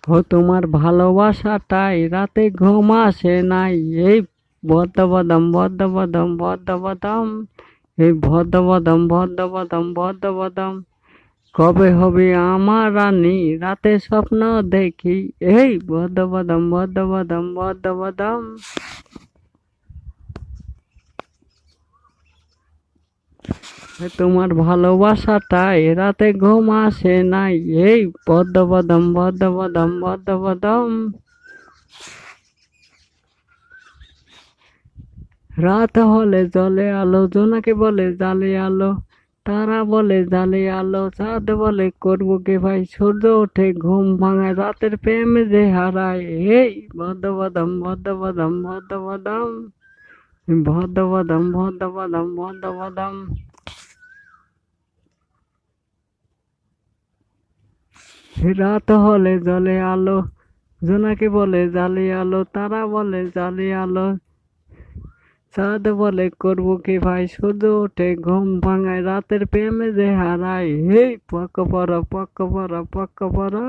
ও তোমার ভালোবাসাটাই রাতে ঘুম আসে নাই। এই ভদ্রবাদাম ভদ্রবাদাম ভদ্রবাদাম, এই ভদ্রবাদাম ভদ্রবাদাম ভদ্রবাদাম, কবে হবে আমার রানী রাতে স্বপ্ন দেখি। এই ভদ্রবাদাম ভদ্রবাদাম ভদ্রবাদাম। তোমার ভালোবাসাটাই রাতে ঘুম আসে নাই। এই ভদ্রবাদাম ভদ্রবাদাম ভদ্রবাদাম। রাত হলে জ্বলে আলো, জোনাকে বলে জালে আলো, তারা বলে জালে আলো, চাঁদ বলে করবো কে ভাই, সূর্য ওঠে ঘুম ভাঙায়, রাতের প্রেম যে হারায়। এই ভদ্রবাদাম ভদ্রবাদাম ভদ্রবাদাম, ভদ্রবাদাম ভদ্রবাদাম ভদ্রবাদাম। রাত হলে জ্বলে আলো, জোনাকে বলে জালে আলো, তারা বলে জালে আলো, চাঁদ বলে করবো কি ভাই, সূর্য ওঠে ঘুম ভাঙায়, রাতের প্রেমে যে হারায়। এই পক্ক পড়া পক্ক পড়া পক্ক পড়া।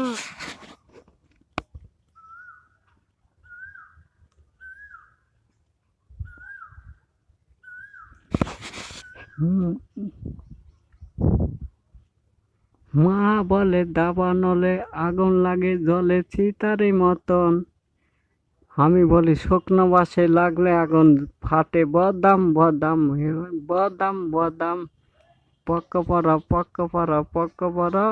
মা বলে দাবা নলে আগুন লাগে জ্বলে চিতারি মতন, আমি বলি শুকনো বাসে লাগলে আগুন ফাটে, বদাম বদাম বদাম বদাম, পক্ক পড়া পক্ক পড়া পক্ক পড়া।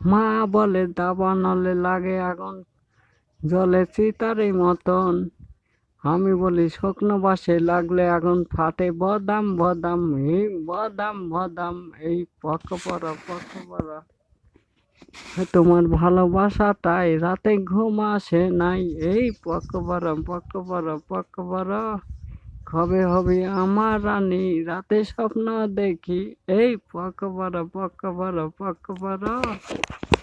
মা বলে দাবা নলে লাগে আগুন জ্বলে চিতারি মতন, আমি বলি শুকনো বাসে লাগলে আগুন ফাটে, বদাম বদাম এই বদাম বদাম, এই পক্ক পড়া পক্ক পড়া। তোমার ভালোবাসাটাই রাতে ঘুম আসে নাই। এই পক্ক পড়া পক্ক পড়া পক্ক পড়া, কবে হবে আমার রানী রাতে স্বপ্ন দেখি। এই পক্ক পড়া পক্ক পড়া পক্ক পড়া।